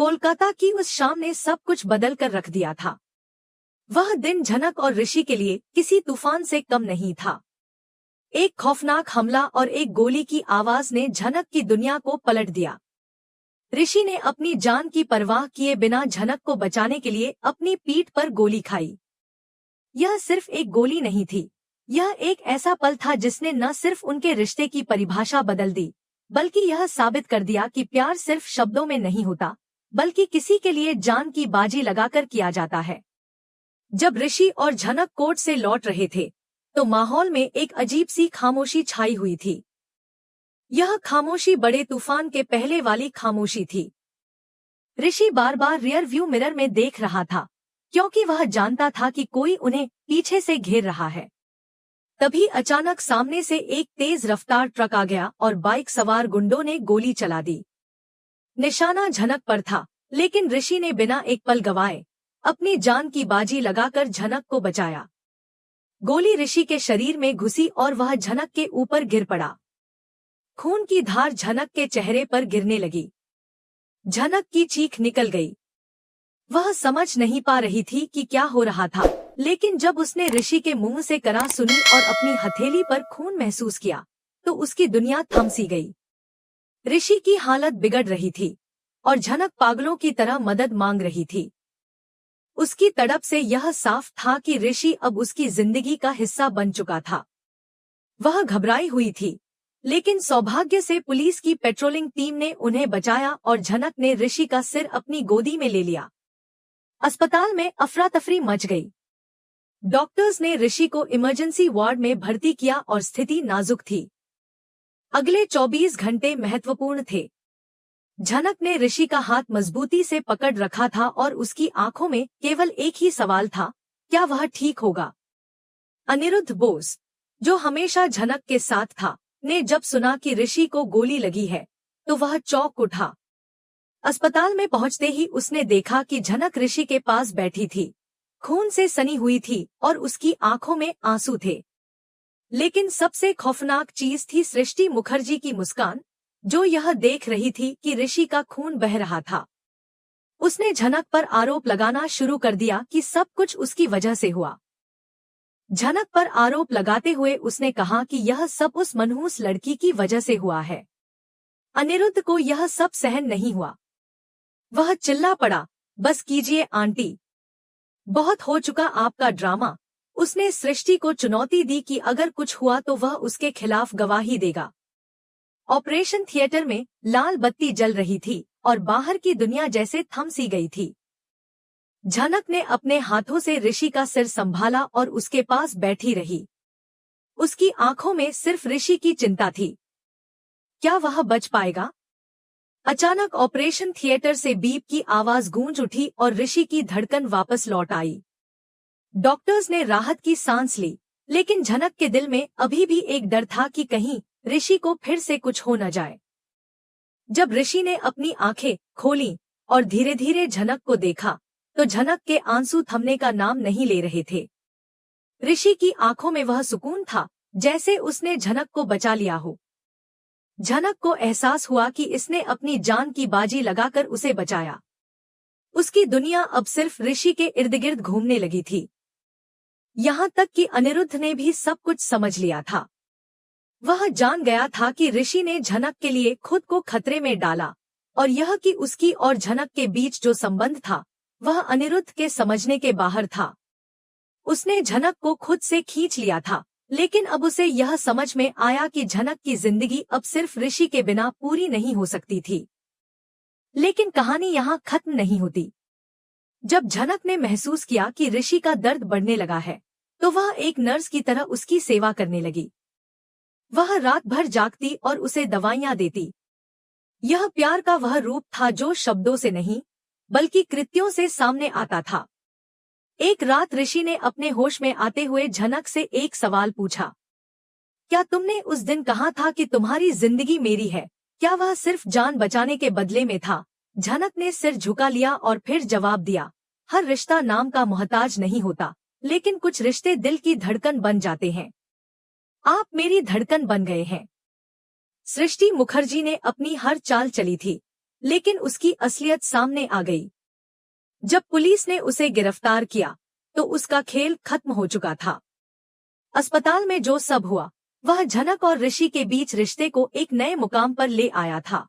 कोलकाता की उस शाम ने सब कुछ बदल कर रख दिया था। वह दिन झनक और ऋषि के लिए किसी तूफान से कम नहीं था। एक खौफनाक हमला और एक गोली की आवाज ने झनक की दुनिया को पलट दिया। ऋषि ने अपनी जान की परवाह किए बिना झनक को बचाने के लिए अपनी पीठ पर गोली खाई। यह सिर्फ एक गोली नहीं थी, यह एक ऐसा पल था जिसने न सिर्फ उनके रिश्ते की परिभाषा बदल दी, बल्कि यह साबित कर दिया कि प्यार सिर्फ शब्दों में नहीं होता, बल्कि किसी के लिए जान की बाजी लगाकर किया जाता है। जब ऋषि और झनक कोर्ट से लौट रहे थे, तो माहौल में एक अजीब सी खामोशी छाई हुई थी। यह खामोशी बड़े तूफान के पहले वाली खामोशी थी। ऋषि बार बार रियर व्यू मिरर में देख रहा था, क्योंकि वह जानता था कि कोई उन्हें पीछे से घेर रहा है। तभी अचानक सामने से एक तेज रफ्तार ट्रक आ गया और बाइक सवार गुंडों ने गोली चला दी। निशाना झनक पर था, लेकिन ऋषि ने बिना एक पल गवाए अपनी जान की बाजी लगाकर झनक को बचाया। गोली ऋषि के शरीर में घुसी और वह झनक के ऊपर गिर पड़ा। खून की धार झनक के चेहरे पर गिरने लगी। झनक की चीख निकल गई। वह समझ नहीं पा रही थी कि क्या हो रहा था, लेकिन जब उसने ऋषि के मुंह से कराह सुनी और अपनी हथेली पर खून महसूस किया, तो उसकी दुनिया थम सी गई। ऋषि की हालत बिगड़ रही थी और झनक पागलों की तरह मदद मांग रही थी। उसकी तड़प से यह साफ था कि ऋषि अब उसकी जिंदगी का हिस्सा बन चुका था। वह घबराई हुई थी, लेकिन सौभाग्य से पुलिस की पेट्रोलिंग टीम ने उन्हें बचाया और झनक ने ऋषि का सिर अपनी गोदी में ले लिया। अस्पताल में अफरा तफरी मच गई। डॉक्टर्स ने ऋषि को इमरजेंसी वार्ड में भर्ती किया और स्थिति नाजुक थी। अगले 24 घंटे महत्वपूर्ण थे। झनक ने ऋषि का हाथ मजबूती से पकड़ रखा था और उसकी आंखों में केवल एक ही सवाल था, क्या वह ठीक होगा? अनिरुद्ध बोस, जो हमेशा झनक के साथ था, ने जब सुना कि ऋषि को गोली लगी है, तो वह चौंक उठा। अस्पताल में पहुंचते ही उसने देखा कि झनक ऋषि के पास बैठी थी, खून से सनी हुई थी और उसकी आंखों में आंसू थे। लेकिन सबसे खौफनाक चीज थी सृष्टि मुखर्जी की मुस्कान, जो यह देख रही थी कि ऋषि का खून बह रहा था। उसने झनक पर आरोप लगाना शुरू कर दिया कि सब कुछ उसकी वजह से हुआ। झनक पर आरोप लगाते हुए उसने कहा कि यह सब उस मनहूस लड़की की वजह से हुआ है। अनिरुद्ध को यह सब सहन नहीं हुआ। वह चिल्ला पड़ा, बस कीजिए आंटी, बहुत हो चुका आपका ड्रामा। उसने सृष्टि को चुनौती दी कि अगर कुछ हुआ तो वह उसके खिलाफ गवाही देगा। ऑपरेशन थिएटर में लाल बत्ती जल रही थी और बाहर की दुनिया जैसे थम सी गई थी। झनक ने अपने हाथों से ऋषि का सिर संभाला और उसके पास बैठी रही। उसकी आंखों में सिर्फ ऋषि की चिंता थी। क्या वह बच पाएगा? अचानक ऑपरेशन थिएटर से बीप की आवाज गूंज उठी और ऋषि की धड़कन वापस लौट आई। डॉक्टर्स ने राहत की सांस ली, लेकिन झनक के दिल में अभी भी एक डर था कि कहीं ऋषि को फिर से कुछ हो न जाए। जब ऋषि ने अपनी आंखें खोलीं और धीरे धीरे झनक को देखा, तो झनक के आंसू थमने का नाम नहीं ले रहे थे। ऋषि की आंखों में वह सुकून था, जैसे उसने झनक को बचा लिया हो। झनक को एहसास हुआ कि इसने अपनी जान की बाजी लगाकर उसे बचाया। उसकी दुनिया अब सिर्फ ऋषि के इर्द गिर्द घूमने लगी थी। यहाँ तक कि अनिरुद्ध ने भी सब कुछ समझ लिया था। वह जान गया था कि ऋषि ने झनक के लिए खुद को खतरे में डाला, और यह कि उसकी और झनक के बीच जो संबंध था, वह अनिरुद्ध के समझने के बाहर था। उसने झनक को खुद से खींच लिया था, लेकिन अब उसे यह समझ में आया कि झनक की जिंदगी अब सिर्फ ऋषि के बिना पूरी नहीं हो सकती थी। लेकिन कहानी यहाँ खत्म नहीं होती। जब झनक ने महसूस किया कि ऋषि का दर्द बढ़ने लगा है, तो वह एक नर्स की तरह उसकी सेवा करने लगी। वह रात भर जागती और उसे दवाइयां देती। यह प्यार का वह रूप था जो शब्दों से नहीं, बल्कि कृत्यों से सामने आता था। एक रात ऋषि ने अपने होश में आते हुए झनक से एक सवाल पूछा, क्या तुमने उस दिन कहा था कि तुम्हारी जिंदगी मेरी है? क्या वह सिर्फ जान बचाने के बदले में था? झनक ने सिर झुका लिया और फिर जवाब दिया, हर रिश्ता नाम का मोहताज नहीं होता, लेकिन कुछ रिश्ते दिल की धड़कन बन जाते हैं। आप मेरी धड़कन बन गए हैं। सृष्टि मुखर्जी ने अपनी हर चाल चली थी, लेकिन उसकी असलियत सामने आ गई। जब पुलिस ने उसे गिरफ्तार किया तो उसका खेल खत्म हो चुका था। अस्पताल में जो सब हुआ वह झनक और ऋषि के बीच रिश्ते को एक नए मुकाम पर ले आया था।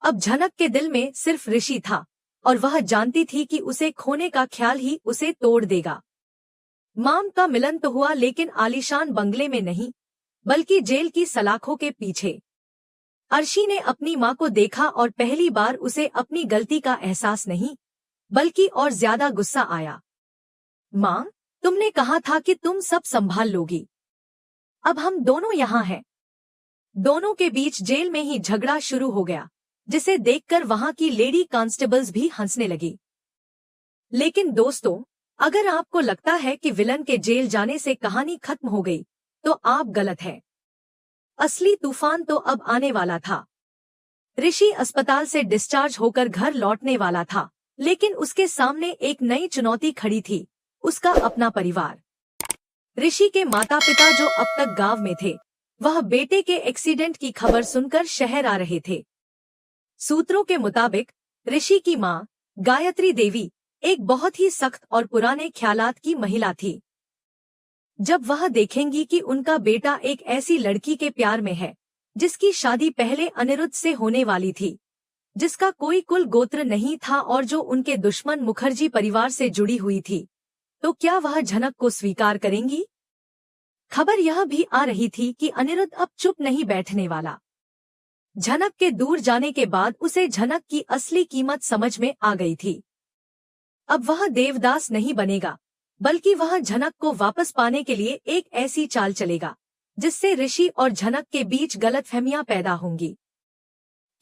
अब झनक के दिल में सिर्फ ऋषि था और वह जानती थी कि उसे खोने का ख्याल ही उसे तोड़ देगा। माम का मिलन तो हुआ, लेकिन आलीशान बंगले में नहीं, बल्कि जेल की सलाखों के पीछे। अर्शी ने अपनी माँ को देखा और पहली बार उसे अपनी गलती का एहसास नहीं बल्कि और ज्यादा गुस्सा आया। माँ, तुमने कहा था कि तुम सब संभाल लोगी। अब हम दोनों यहाँ हैं। दोनों के बीच जेल में ही झगड़ा शुरू हो गया, जिसे देखकर वहां की लेडी कांस्टेबल्स भी हंसने लगी। लेकिन दोस्तों, अगर आपको लगता है कि विलन के जेल जाने से कहानी खत्म हो गई, तो आप गलत हैं। असली तूफान तो अब आने वाला था। ऋषि अस्पताल से डिस्चार्ज होकर घर लौटने वाला था, लेकिन उसके सामने एक नई चुनौती खड़ी थी, उसका अपना परिवार। ऋषि के माता-पिता जो अब तक गांव में थे, वह बेटे के एक्सीडेंट की खबर सुनकर शहर आ रहे थे। सूत्रों के मुताबिक ऋषि की मां, गायत्री देवी, एक बहुत ही सख्त और पुराने ख्यालात की महिला थी। जब वह देखेंगी कि उनका बेटा एक ऐसी लड़की के प्यार में है जिसकी शादी पहले अनिरुद्ध से होने वाली थी, जिसका कोई कुल गोत्र नहीं था और जो उनके दुश्मन मुखर्जी परिवार से जुड़ी हुई थी, तो क्या वह झनक को स्वीकार करेंगी? खबर यह भी आ रही थी कि अनिरुद्ध अब चुप नहीं बैठने वाला। झनक के दूर जाने के बाद उसे झनक की असली कीमत समझ में आ गई थी। अब वह देवदास नहीं बनेगा, बल्कि वह झनक को वापस पाने के लिए एक ऐसी चाल चलेगा जिससे ऋषि और झनक के बीच गलतफहमियां पैदा होंगी।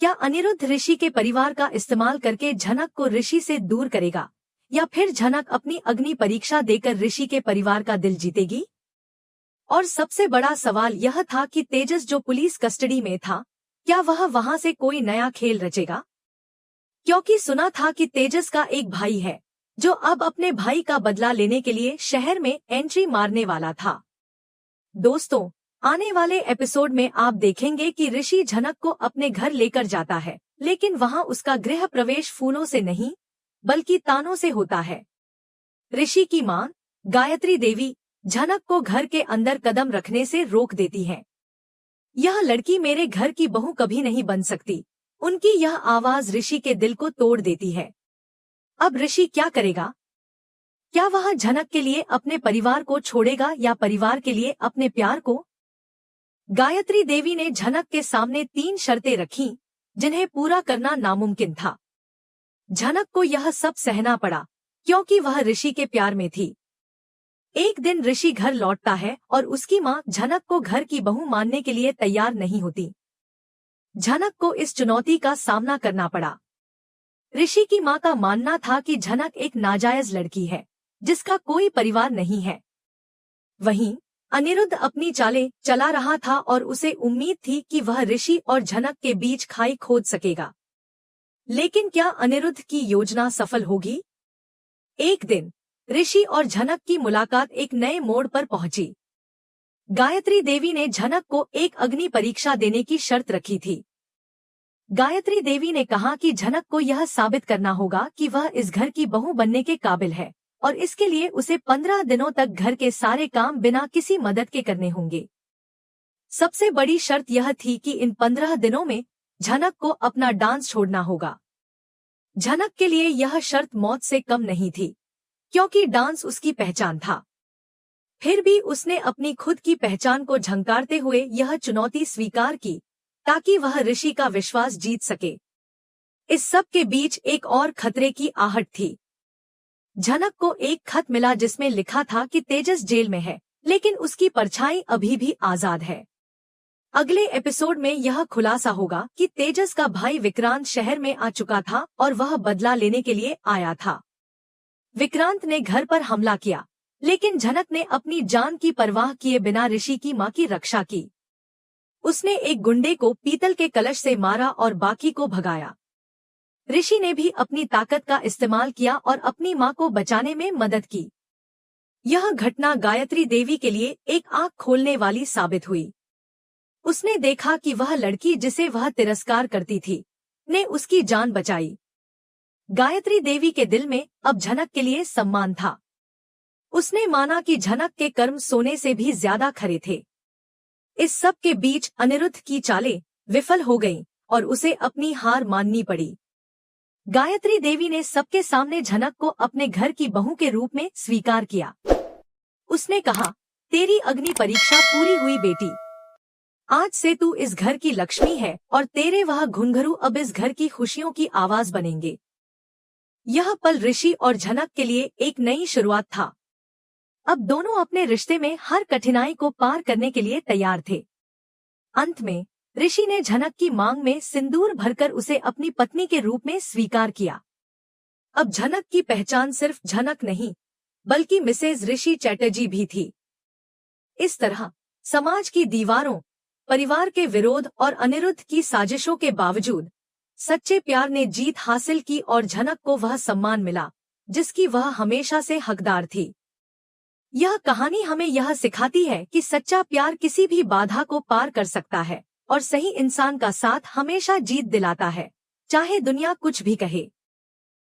क्या अनिरुद्ध ऋषि के परिवार का इस्तेमाल करके झनक को ऋषि से दूर करेगा, या फिर झनक अपनी अग्नि परीक्षा देकर ऋषि के परिवार का दिल जीतेगी? और सबसे बड़ा सवाल यह था कि तेजस जो पुलिस कस्टडी में था, क्या वह वहां से कोई नया खेल रचेगा? क्योंकि सुना था कि तेजस का एक भाई है जो अब अपने भाई का बदला लेने के लिए शहर में एंट्री मारने वाला था। दोस्तों, आने वाले एपिसोड में आप देखेंगे कि ऋषि झनक को अपने घर लेकर जाता है, लेकिन वहां उसका गृह प्रवेश फूलों से नहीं बल्कि तानों से होता है। ऋषि की मां, गायत्री देवी, झनक को घर के अंदर कदम रखने से रोक देती है। यह लड़की मेरे घर की बहू कभी नहीं बन सकती, उनकी यह आवाज ऋषि के दिल को तोड़ देती है। अब ऋषि क्या करेगा? क्या वह झनक के लिए अपने परिवार को छोड़ेगा या परिवार के लिए अपने प्यार को? गायत्री देवी ने झनक के सामने 3 शर्तें रखीं, जिन्हें पूरा करना नामुमकिन था। झनक को यह सब सहना पड़ा क्योंकि वह ऋषि के प्यार में थी। एक दिन ऋषि घर लौटता है और उसकी मां झनक को घर की बहू मानने के लिए तैयार नहीं होती। झनक को इस चुनौती का सामना करना पड़ा। ऋषि की मां का मानना था कि झनक एक नाजायज लड़की है जिसका कोई परिवार नहीं है। वहीं अनिरुद्ध अपनी चालें चला रहा था और उसे उम्मीद थी कि वह ऋषि और झनक के बीच खाई खोद सकेगा। लेकिन क्या अनिरुद्ध की योजना सफल होगी? एक दिन ऋषि और झनक की मुलाकात एक नए मोड़ पर पहुंची। गायत्री देवी ने झनक को एक अग्नि परीक्षा देने की शर्त रखी थी। गायत्री देवी ने कहा कि झनक को यह साबित करना होगा कि वह इस घर की बहू बनने के काबिल है, और इसके लिए उसे 15 दिनों तक घर के सारे काम बिना किसी मदद के करने होंगे। सबसे बड़ी शर्त यह थी कि इन 15 दिनों में झनक को अपना डांस छोड़ना होगा। झनक के लिए यह शर्त मौत से कम नहीं थी, क्योंकि डांस उसकी पहचान था। फिर भी उसने अपनी खुद की पहचान को झंकारते हुए यह चुनौती स्वीकार की ताकि वह ऋषि का विश्वास जीत सके। इस सब के बीच एक और खतरे की आहट थी। झनक को एक खत मिला जिसमें लिखा था कि तेजस जेल में है, लेकिन उसकी परछाई अभी भी आजाद है। अगले एपिसोड में यह खुलासा होगा कि तेजस का भाई विक्रांत शहर में आ चुका था और वह बदला लेने के लिए आया था। विक्रांत ने घर पर हमला किया, लेकिन झनक ने अपनी जान की परवाह किए बिना ऋषि की मां की रक्षा की। उसने एक गुंडे को पीतल के कलश से मारा और बाकी को भगाया। ऋषि ने भी अपनी ताकत का इस्तेमाल किया और अपनी मां को बचाने में मदद की। यह घटना गायत्री देवी के लिए एक आंख खोलने वाली साबित हुई। उसने देखा कि वह लड़की जिसे वह तिरस्कार करती थी, ने उसकी जान बचाई। गायत्री देवी के दिल में अब झनक के लिए सम्मान था। उसने माना कि झनक के कर्म सोने से भी ज्यादा खरे थे। इस सब के बीच अनिरुद्ध की चालें विफल हो गईं और उसे अपनी हार माननी पड़ी। गायत्री देवी ने सबके सामने झनक को अपने घर की बहू के रूप में स्वीकार किया। उसने कहा, तेरी अग्नि परीक्षा पूरी हुई बेटी। आज से तू इस घर की लक्ष्मी है और तेरे वह घुंघरू अब इस घर की खुशियों की आवाज बनेंगे। यह पल ऋषि और झनक के लिए एक नई शुरुआत था। अब दोनों अपने रिश्ते में हर कठिनाई को पार करने के लिए तैयार थे। अंत में ऋषि ने झनक की मांग में सिंदूर भरकर उसे अपनी पत्नी के रूप में स्वीकार किया। अब झनक की पहचान सिर्फ झनक नहीं, बल्कि मिसेज ऋषि चैटर्जी भी थी। इस तरह समाज की दीवारों, परिवार के विरोध और अनिरुद्ध की साजिशों के बावजूद सच्चे प्यार ने जीत हासिल की और झनक को वह सम्मान मिला जिसकी वह हमेशा से हकदार थी। यह कहानी हमें यह सिखाती है कि सच्चा प्यार किसी भी बाधा को पार कर सकता है और सही इंसान का साथ हमेशा जीत दिलाता है, चाहे दुनिया कुछ भी कहे।